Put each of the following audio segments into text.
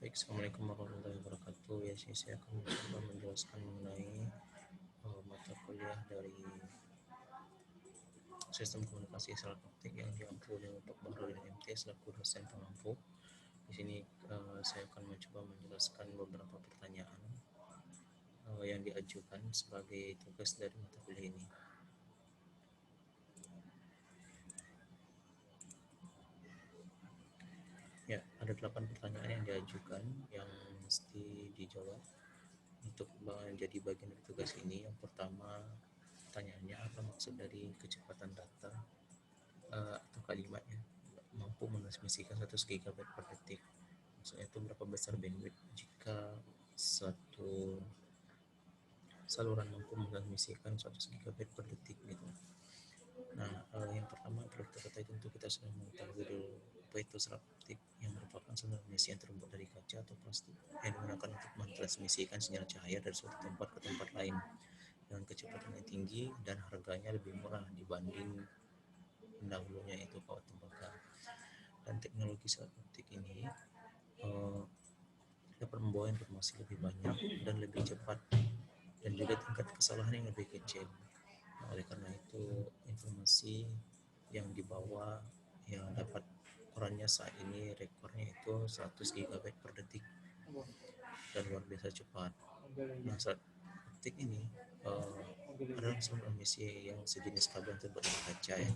Baik, Assalamualaikum warahmatullahi wabarakatuh. Ya, saya akan mencoba menjelaskan mengenai mata kuliah dari sistem komunikasi optik yang diampu oleh Pak Bahrudin MT selaku dosen pengampu. Di sini saya akan mencoba menjelaskan beberapa pertanyaan yang diajukan sebagai tugas dari mata kuliah ini. Ya, ada 8 pertanyaan yang diajukan yang mesti dijawab untuk menjadi bagian dari tugas ini. Yang pertama, pertanyaannya apa maksud dari kecepatan data atau kalimatnya mampu mentransmisikan 100 GB per detik. Maksudnya itu berapa besar bandwidth jika satu saluran mampu mentransmisikan 100 GB per detik gitu. Nah, yang pertama perlu kita ketahui tentu kita sudah mengetahui dulu apa itu serat optik, yang merupakan saluran besi yang terbuat dari kaca atau plastik yang digunakan untuk mentransmisikan sinyal cahaya dari suatu tempat ke tempat lain dengan kecepatan yang tinggi dan harganya lebih murah dibanding pendahulunya itu kawat tembaga. Dan teknologi serat optik ini dapat membawa informasi lebih banyak dan lebih cepat dan juga tingkat kesalahan yang lebih kecil. Nah, oleh karena itu informasi yang dibawa yang dapat ukurannya saat ini rekornya itu 100 GB per detik dan luar biasa cepat. Nah, saat optik ini adalah saluran besi yang sejenis kabel terbuat dari kaca ya.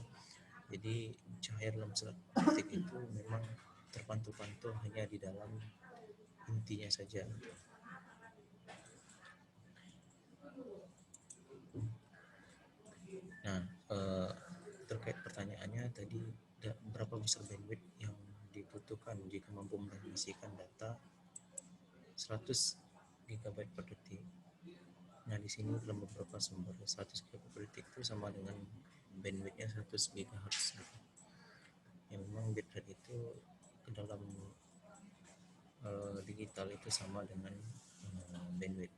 Jadi cahaya dalam serat optik itu memang terpantul-pantul hanya di dalam intinya saja. Nah, terkait pertanyaannya tadi, berapa besar bandwidth yang dibutuhkan jika mampu mentransmisikan data 100 GB per detik. Nah, di sini dalam beberapa sumber 100 GB per detik itu sama dengan bandwidthnya 100 GHz. Yang memang bitrate itu ke dalam digital itu sama dengan bandwidth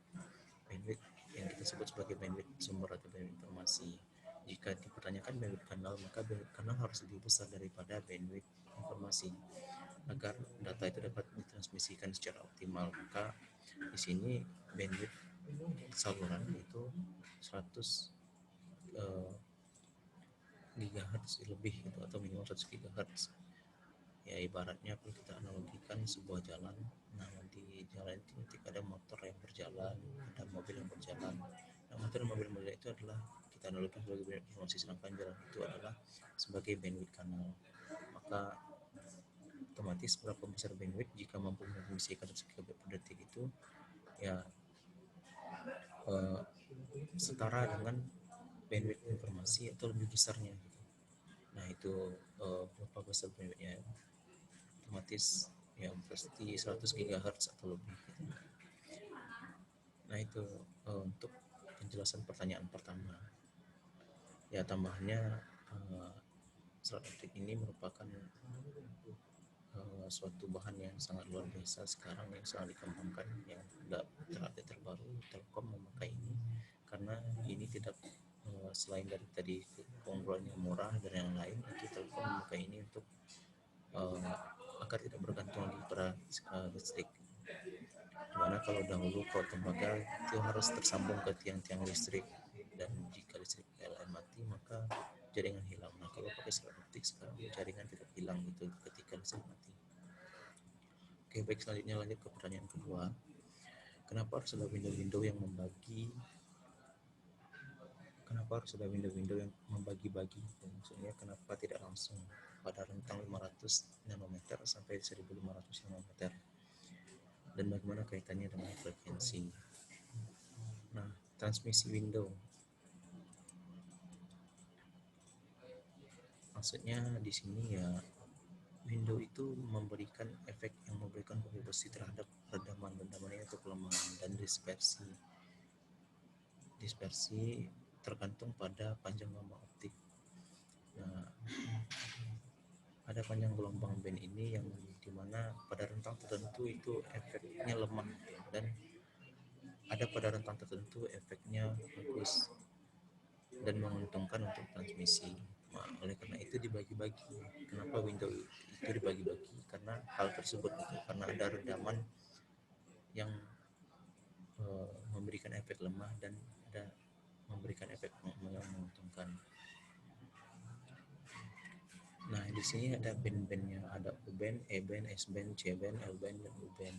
yang kita sebut sebagai bandwidth sumber atau bandwidth informasi. Jika dipertanyakan bandwidth kanal, maka bandwidth kanal harus lebih besar daripada bandwidth informasi agar data itu dapat ditransmisikan secara optimal. Maka di sini bandwidth saluran itu 100 GHz lebih gitu, atau minimal 100 GHz. Ya ibaratnya kalau kita analogikan sebuah jalan, nah di jalan itu ketika ada motor yang berjalan, ada mobil yang berjalan. Nah, motor dan mobil itu adalah kita analogikan sebagai bandwidth informasi, sedangkan jalan itu adalah sebagai bandwidth kanal. Maka otomatis berapa besar bandwidth jika mampu mentransmisikan 100 GB per detik itu ya setara dengan bandwidth informasi atau lebih besarnya. Nah itu berapa besar bandwidthnya, otomatis ya pasti 100 GHz atau lebih. Nah itu untuk penjelasan pertanyaan pertama. Ya tambahannya serat optik ini merupakan suatu bahan yang sangat luar biasa sekarang, yang sangat dikembangkan, yang tidak terbaru. Telkom memakai ini karena ini tidak selain dari tadi keunggulan yang murah dan yang lain, itu Telkom memakai ini untuk agar tidak bergantung lagi pada listrik. Dimana kalau dahulu kawat tembaga itu harus tersambung ke tiang-tiang listrik, dan jika listrik PLN mati maka jaringan hilang. Nah kalau pakai serat optik sekarang jaringan tidak hilang itu ketika listrik mati. Oke, baik, selanjutnya lanjut ke pertanyaan kedua. Kenapa harus ada window-window yang membagi-bagi? Maksudnya kenapa tidak langsung pada rentang 500 nanometer sampai 1500 nanometer? Dan bagaimana kaitannya dengan frekuensi? Nah, transmisi window maksudnya di sini ya, window itu memberikan efek yang memberikan kontribusi terhadap redaman itu kelemahan dan dispersi tergantung pada panjang gelombang optik. Nah, ada panjang gelombang band ini yang dimana pada rentang tertentu itu efeknya lemah, dan ada pada rentang tertentu efeknya bagus dan menguntungkan untuk transmisi. Nah, oleh karena itu dibagi-bagi. Kenapa window itu dibagi-bagi? Karena hal tersebut itu, karena ada redaman yang memberikan efek lemah dan ada memberikan efek yang menguntungkan. Nah, di sini ada band-bandnya, ada U-band, E-band, S-band, C-band, L-band, dan U-band,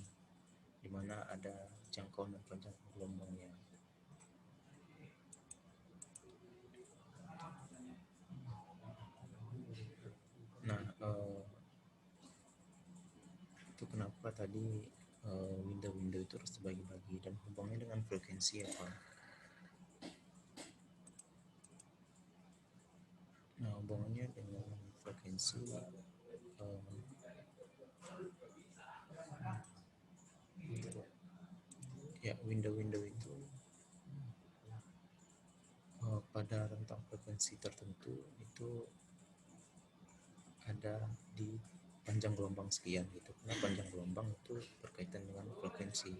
di mana ada jangkauan dan panjang gelombangnya. Nah, itu kenapa tadi window-window itu harus dibagi-bagi dan hubungannya dengan frekuensi apa? Nah, hubungannya dengan frekuensi ya, window-window itu pada rentang frekuensi tertentu itu ada di panjang gelombang sekian gitu. Karena panjang gelombang itu berkaitan dengan frekuensi.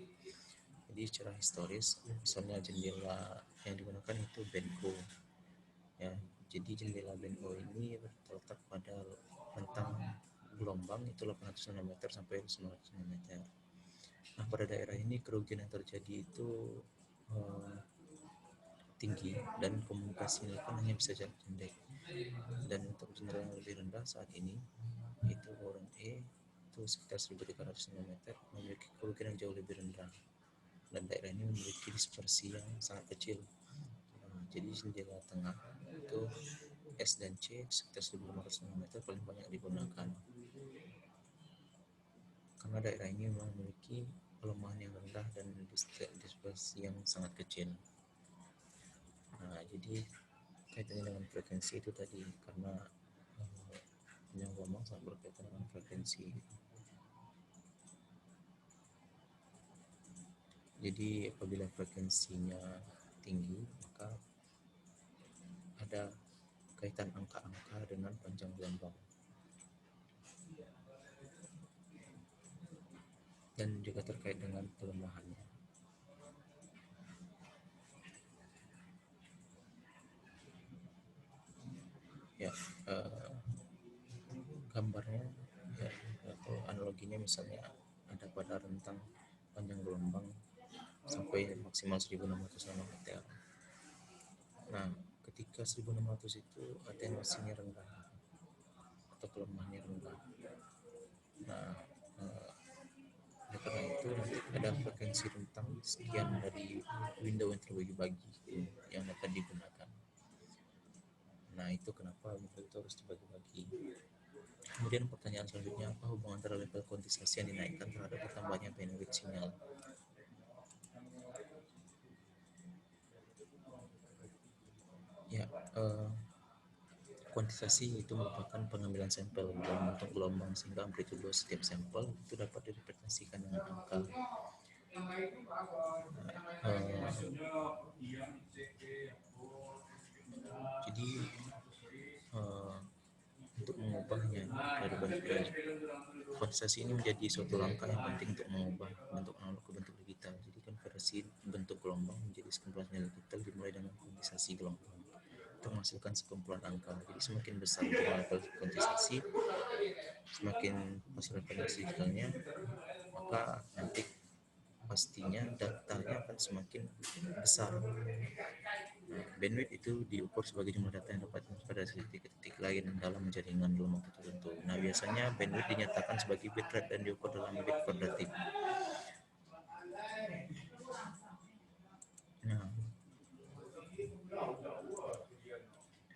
Jadi secara historis, misalnya jendela yang digunakan itu band O. Ya, jadi jendela band O ini terletak pada rentang gelombang itu 800 nanometer sampai 900 nanometer. Nah, pada daerah ini kerugian yang terjadi itu tinggi dan komunikasinya pun hanya bisa jarak pendek. Dan untuk jendela yang lebih rendah saat ini itu Warren E itu sekitar 1300 nanometer memiliki kerugian yang jauh lebih rendah dan daerah ini memiliki dispersi yang sangat kecil. Jadi jendela tengah itu S dan C sekitar 1500 nanometer paling banyak digunakan karena daerah ini memang memiliki pelemahan yang rendah dan dispersi yang sangat kecil. Nah, jadi kaitannya dengan frekuensi itu tadi karena yang ngomong sangat berkaitan dengan frekuensi. Jadi apabila frekuensinya tinggi maka ada kaitan angka-angka dengan panjang gelombang dan juga terkait dengan pelemahannya. Ya, gambarnya ya, atau analoginya misalnya ada pada rentang panjang gelombang sampai maksimal 1600 nanometer. Nah, ketika 1600 itu atenuasinya rendah atau pelemahannya rendah. Nah, oleh karena itu nanti ada frekuensi rentang sekian dari window yang terbagi-bagi yang dapat digunakan. Nah, itu kenapa window itu harus dibagi-bagi. Kemudian pertanyaan selanjutnya, apa hubungan antara level kuantisasi yang dinaikkan terhadap bertambahnya bandwidth sinyal? Ya, kuantisasi itu merupakan pengambilan sampel dalam bentuk gelombang sehingga amplitude setiap sampel itu dapat direpresentasikan dengan angka. Jadi untuk mengubahnya dari bentuk kuantisasi ini menjadi suatu langkah yang penting untuk mengubah bentuk analog ke bentuk digital. Jadi konversi bentuk gelombang menjadi sekumpulan nilai digital dimulai dengan kuantisasi gelombang untuk menghasilkan sekumpulan angka. Jadi semakin besar level kuantisasi, semakin hasil representasi digitalnya, maka nanti pastinya datanya akan semakin besar. Nah, bandwidth itu diukur sebagai jumlah data yang dapat dimasukkan dari titik-titik lain dalam jaringan dalam waktu tertentu. Nah, biasanya bandwidth dinyatakan sebagai bitrate dan diukur dalam bit per detik.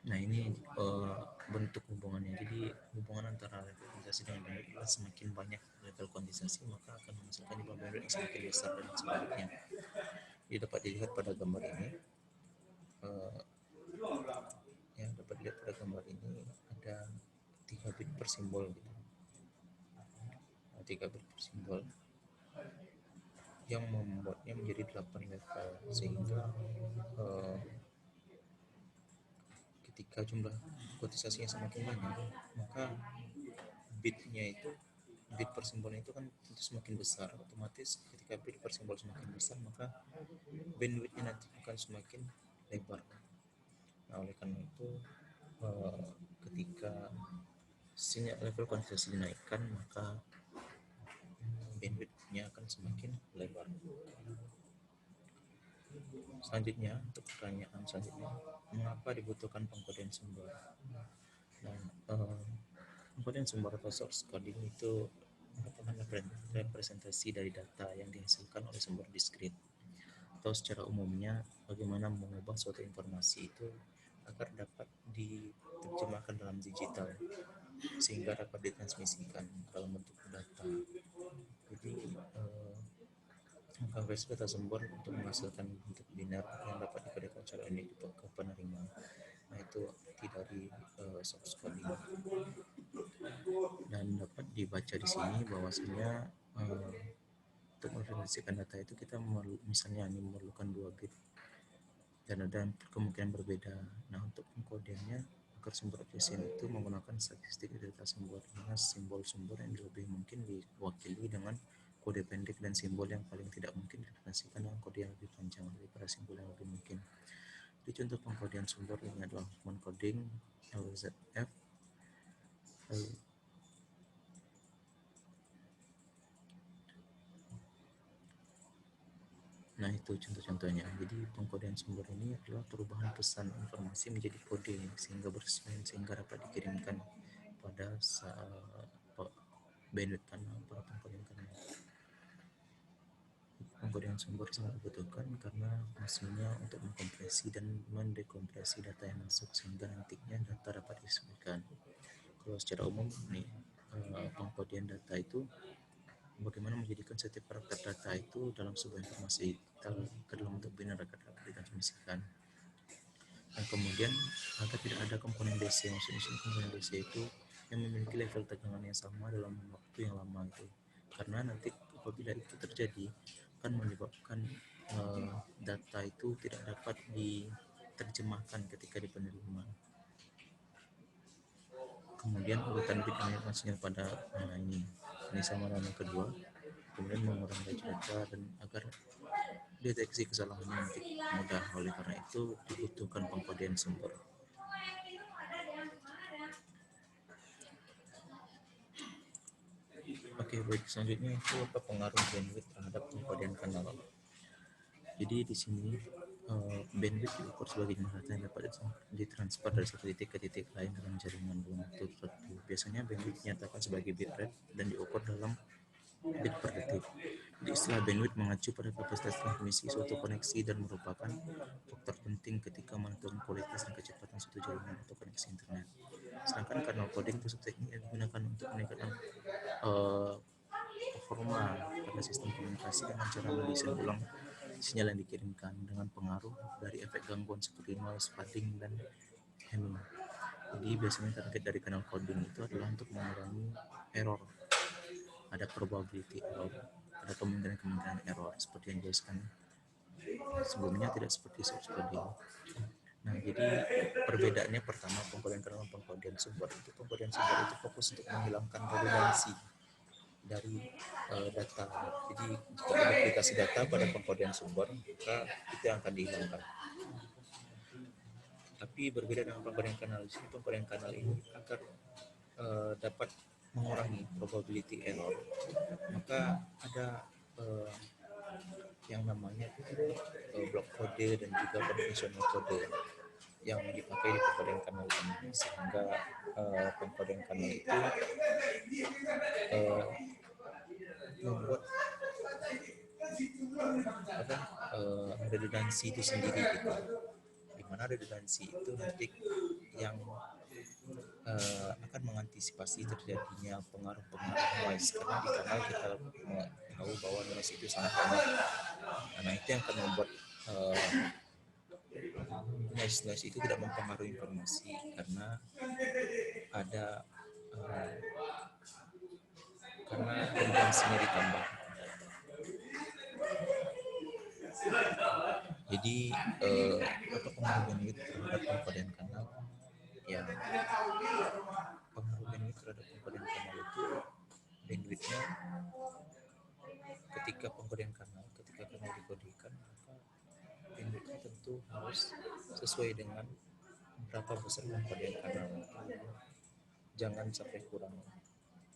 Nah, ini bentuk hubungannya. Jadi hubungan antara level kuantisasi dengan bandwidth adalah semakin banyak level kuantisasi maka akan menghasilkan jumlah bandwidth yang semakin besar dan sebaliknya. Jadi dapat dilihat pada gambar ini. Ya, dapat dilihat pada gambar ini ada 3 bit per simbol gitu. Nah, 3 bit per simbol yang membuatnya menjadi 8 level sehingga ketika jumlah kuantisasinya semakin banyak maka bitnya itu bit per simbolnya itu kan tentu semakin besar, otomatis ketika bit per simbol semakin besar maka bandwidthnya nanti akan semakin lebar. Nah, oleh karena itu ketika level kuantitasasi dinaikkan maka bandwidth-nya akan semakin lebar. Selanjutnya, untuk pertanyaan selanjutnya, mengapa dibutuhkan pengkodean sumber? Dan pengkodean sumber atau source coding itu merupakan representasi dari data yang dihasilkan oleh sumber diskrit, atau secara umumnya bagaimana mengubah suatu informasi itu agar dapat diterjemahkan dalam digital sehingga dapat ditransmisikan dalam bentuk data. Jadi mengkonversi data sumber untuk menghasilkan bentuk biner yang dapat dikodekan secara unik ke penerima. Nah, itu arti dari source coding. Dan dapat dibaca di sini bahwasanya untuk merepresentasikan data itu kita misalnya memerlukan 2 bit dan ada kemungkinan berbeda. Nah, untuk pengkodeannya agar sumber efisien itu menggunakan statistik data sumber, dengan simbol sumber yang lebih mungkin diwakili dengan kode pendek dan simbol yang paling tidak mungkin direpresentasikan dengan kode yang lebih panjang daripada simbol yang lebih mungkin. Jadi contoh pengkodean sumber ini adalah Huffman coding, LZF, Nah, itu contoh-contohnya. Jadi pengkodean sumber ini adalah perubahan pesan informasi menjadi kode sehingga bersesuaian sehingga dapat dikirimkan pada bandwidth kanal para pengkodean kanal. Pengkodean sumber sangat dibutuhkan karena fungsinya untuk mengkompresi dan mendekompresi data yang masuk sehingga nantinya data dapat disesuaikan. Kalau secara umum nih, pengkodean data itu bagaimana menjadikan setiap karakter data itu dalam sebuah informasi ke dalam bentuk biner agar dapat ditransmisikan. Dan kemudian agar tidak ada komponen DC, maksudnya komponen DC itu yang memiliki level tegangan yang sama dalam waktu yang lama itu, karena nanti apabila itu terjadi akan menyebabkan data itu tidak dapat diterjemahkan ketika di penerima. Kemudian urutan bit informasinya pada ini sama dengan yang kedua, kemudian mengurangi data dan agar deteksi kesalahannya nanti mudah. Oleh karena itu dibutuhkan pengkodean sumber. Oke, baik, selanjutnya itu apa pengaruh bandwidth terhadap pengkodean kanal. Jadi di sini bandwidth diukur sebagai jumlah data yang dapat ditransfer dari satu titik ke titik lain dalam jaringan dalam waktu tertentu. Biasanya bandwidth dinyatakan sebagai bitrate dan diukur dalam bit per detik. Jadi istilah bandwidth mengacu pada kapasitas transmisi suatu koneksi dan merupakan faktor penting ketika menentukan kualitas dan kecepatan suatu jaringan atau koneksi internet. Sedangkan kernel coding itu teknik yang digunakan untuk meningkatkan performa pada sistem komunikasi dengan cara mendesain ulang sinyal yang dikirimkan dengan pengaruh dari efek gangguan seperti noise, padding, dan hemming. Jadi biasanya target dari kernel coding itu adalah untuk mengurangi error. Ada probability error, ada kemungkinan error seperti yang dijelaskan sebelumnya, tidak seperti source coding. Nah, jadi perbedaannya pertama pengkodean kernel dan pengkodean sumber. Itu pengkodean sumber itu fokus untuk menghilangkan redundansi dari data. Jadi jika ada duplikasi data pada pengkodean sumber, maka itu yang akan dihilangkan. Tapi berbeda dengan pengkodean kanal, di sini pengkodean kanal ini agar dapat mengurangi probability error, maka ada yang namanya block kode dan juga konvensional kode yang dipakai di pengkodean kanal ini, sehingga pengkodean kanal itu membuat redundansi itu sendiri gitu. Dimana redundansi itu nanti yang akan mengantisipasi terjadinya pengaruh-pengaruh noise, karena di kanal kita tahu bahwa noise itu sangat banyak. Karena itu yang akan membuat noise itu tidak mempengaruhi informasi karena ada karena redundansinya ditambah. Jadi apa pengaruh bandwidth terhadap pengkodean kanal? Ya, pengaruh bandwidth terhadap pengkodean kanal itu bandwidthnya ketika pengkodean kanal dikodekan, maka bandwidthnya tentu harus sesuai dengan berapa besar pengkodean kanal. Jangan sampai kurang,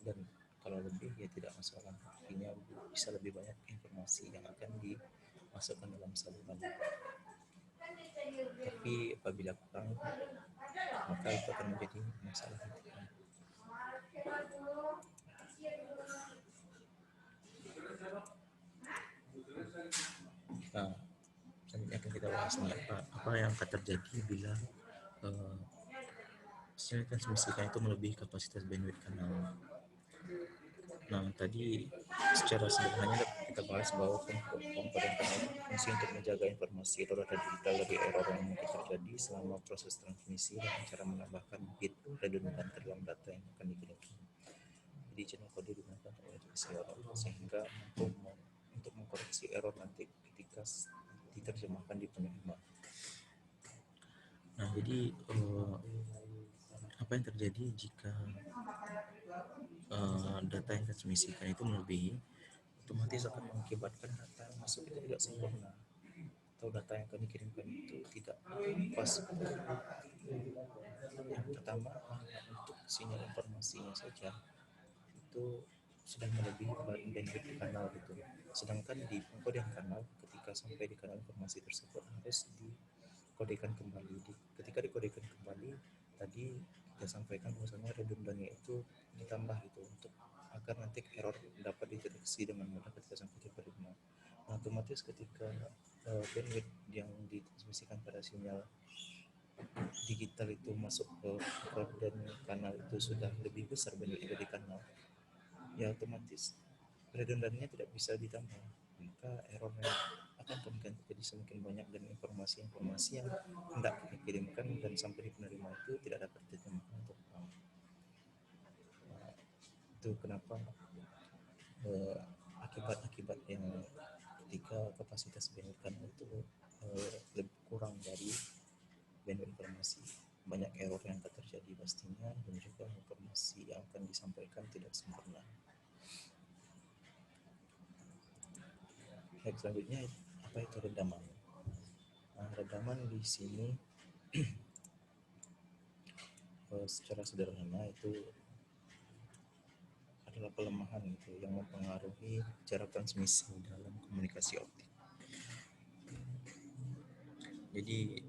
dan kalau lebih ya tidak masalah, artinya bisa lebih banyak informasi yang akan dimasukkan dalam saluran. Tapi apabila kurang, maka itu akan menjadi masalah. Nah, selanjutnya akan kita bahas nih apa yang akan terjadi bila sinyal transmisikan itu melebihi kapasitas bandwidth kanal. Nah, tadi secara sederhananya kita bahas bahwa komponen kanal itu berfungsi untuk menjaga informasi atau data digital dari error yang mungkin terjadi selama proses transmisi dengan cara menambahkan bit redundan ke dalam data yang akan dikirimkan. Jadi channel kode digunakan untuk mendeteksi error sehingga untuk mengkoreksi error nanti ketika diterjemahkan di penerima. Nah, jadi apa yang terjadi jika data yang ditransmisikan itu melebihi, otomatis akan mengakibatkan data yang masuk itu tidak sempurna atau data yang akan dikirimkan itu tidak pas. Yang pertama, untuk sinyal informasinya saja itu sudah melebihi bandwidth di kanal gitu. Sedangkan di pengkodean kanal, ketika sampai di kanal informasi tersebut harus dikodekan kembali. Ketika dikodekan kembali, tadi kita sampaikan bahwasanya redundannya itu ditambah gitu untuk agar nanti error dapat dideteksi dengan mudah ketika sampai di penerima. Nah, otomatis ketika bandwidth yang ditransmisikan pada sinyal digital itu masuk ke dan kanal itu sudah lebih besar bandwidth dari kanal, ya otomatis redundannya tidak bisa ditambah, maka errornya akan kemungkinan terjadi semakin banyak dan informasi-informasi yang hendak kita kirimkan dan sampai di penerima itu tidak dapat diterjemahkan atau paham. Nah, itu kenapa akibat-akibat yang ketika kapasitas bandwidth kanal itu lebih kurang dari bandwidth informasi, banyak error yang akan terjadi pastinya, dan juga informasi yang akan disampaikan tidak sempurna. Baik, selanjutnya apa itu redaman? Nah, redaman di sini secara sederhana itu adalah kelemahan itu yang mempengaruhi jarak transmisi dalam komunikasi optik. Jadi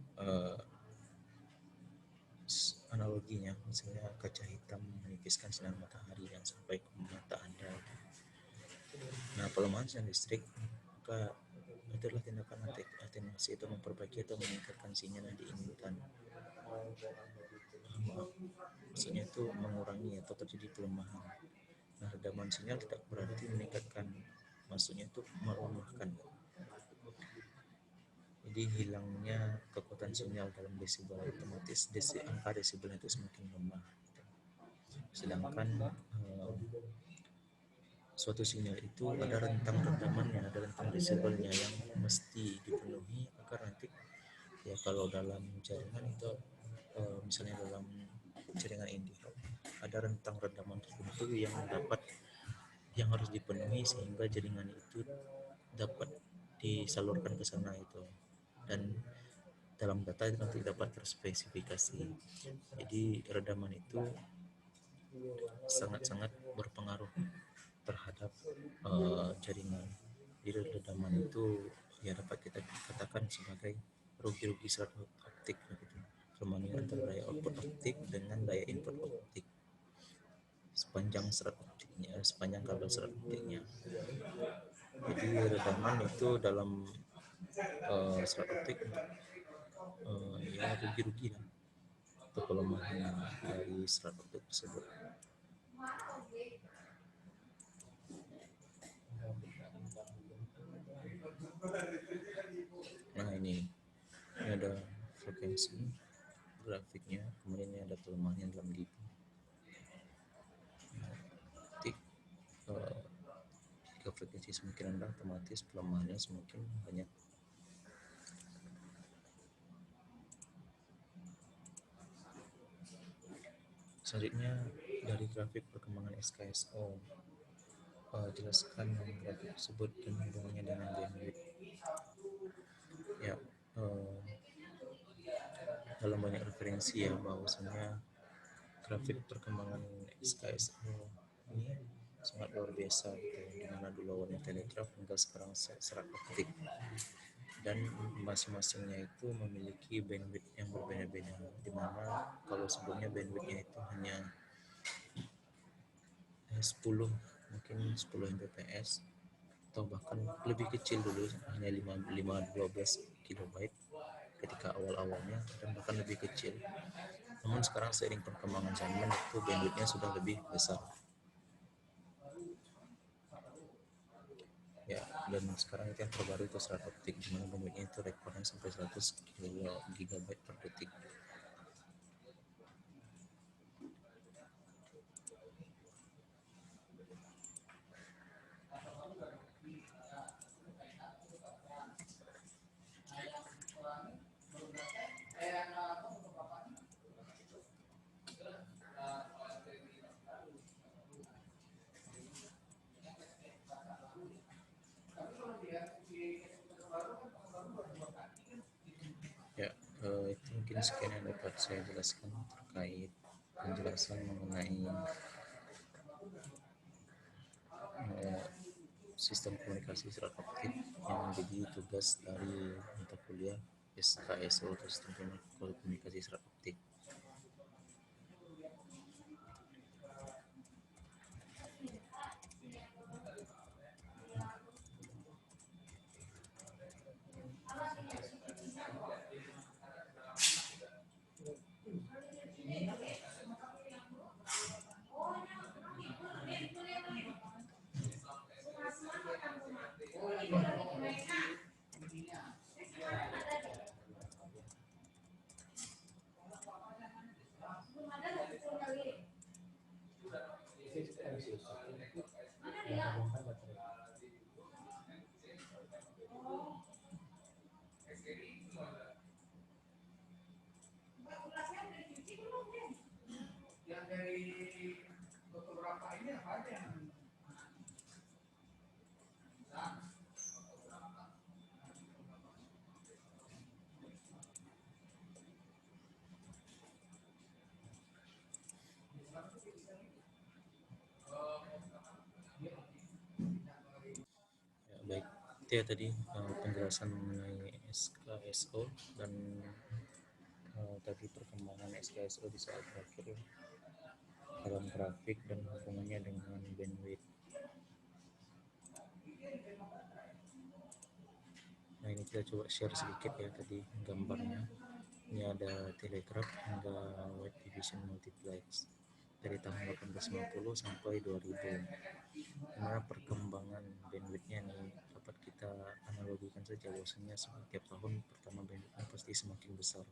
analoginya misalnya kaca hitam menipiskan sinar matahari yang sampai ke mata Anda. Nah, pelemahan sinyal listrik maka itu adalah tindakan atenuasi atau memperbaiki atau meningkatkan sinyal yang diinginkan. Maksudnya itu mengurangi atau terjadi pelemahan. Nah, redaman sinyal tidak berarti meningkatkan, maksudnya itu melemahkan. Jadi hilangnya kekuatan sinyal dalam desibel, otomatis angka desibel itu semakin lemah. Sedangkan suatu sinyal itu ada rentang redamannya, ada rentang desibelnya yang mesti dipenuhi agar nanti ya kalau dalam jaringan itu misalnya dalam jaringan IndiHome ada rentang redaman tertentu yang harus dipenuhi sehingga jaringan itu dapat disalurkan ke sana itu, dan dalam data itu nanti dapat terspesifikasi. Jadi redaman itu sangat-sangat berpengaruh terhadap jaringan. Jadi redaman itu ya dapat kita katakan sebagai rugi-rugi serat optik gitu. Perbandingan antara daya output optik dengan daya input optik sepanjang kabel serat optiknya. Jadi redaman itu dalam serat optik ya rugi-rugi lah untuk kelemahan dari serat optik tersebut. Nah, ini ada frekuensi grafiknya, kemudian ini ada kelemahannya dalam dB. Jika frekuensi semakin rendah, otomatis pelemahannya semakin banyak. Selanjutnya dari grafik perkembangan SKSO, jelaskan grafik tersebut dan hubungannya dengan bandwidth. Ya, dalam banyak referensi ya bahwasanya grafik perkembangan SKSO ini sangat luar biasa gitu, dimana dulu awalnya telegraf hingga sekarang serat optik, dan masing-masingnya itu memiliki bandwidth yang berbeda-beda, dimana kalau sebelumnya bandwidthnya itu hanya 10, mungkin 10 Mbps, atau bahkan lebih kecil dulu hanya 12 kilobyte ketika awal-awalnya, dan bahkan lebih kecil. Namun sekarang seiring perkembangan zaman itu bandwidthnya sudah lebih besar ya, dan sekarang itu yang terbaru itu serat optik, di mana bandwidthnya itu rekornya sampai 100 gigabyte per detik. Ya, itu mungkin sekian yang dapat saya jelaskan terkait penjelasan mengenai eh, sistem komunikasi serat optik yang menjadi tugas dari mata kuliah SKSO atau sistem komunikasi serat optik. Ya, baik, itu ya tadi penjelasan mengenai SKSO dan tadi perkembangan SKSO di saat terakhir dalam grafik dan hubungannya dengan bandwidth. Nah, ini kita coba share sedikit ya tadi gambarnya. Ini ada telegraf hingga wide division multiplex dari tahun 1850 sampai 2000. Dimana perkembangan bandwidthnya nih dapat kita analogikan saja, bahwasanya setiap tahun pertama bandwidthnya pasti semakin besar.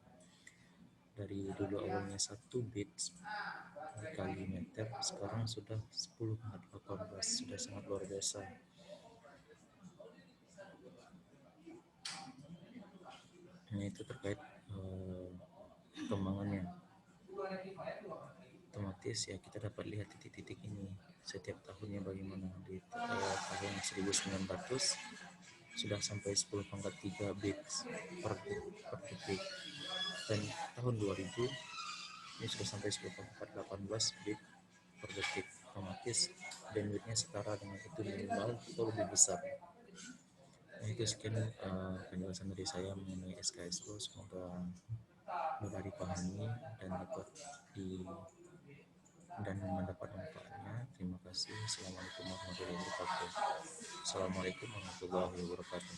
Dari dulu awalnya 1 bit kali meter, sekarang sudah 10 18, sudah sangat luar biasa. Nah, itu terkait perkembangannya. Otomatis ya kita dapat lihat titik-titik ini setiap tahunnya bagaimana. Di tahun 1900 sudah sampai 10 pangkat 3 bits per detik, dan tahun 2000 ini sudah sampai 10 pangkat 18 bit per detik. Otomatis bandwidthnya setara dengan itu, minimal itu lebih besar. Nah, itu sekian penjelasan dari saya mengenai SKSO, semoga mudah dipahami dan dapat di dan mendapat manfaatnya. Terima kasih. Assalamualaikum warahmatullahi wabarakatuh. Assalamualaikum warahmatullahi wabarakatuh.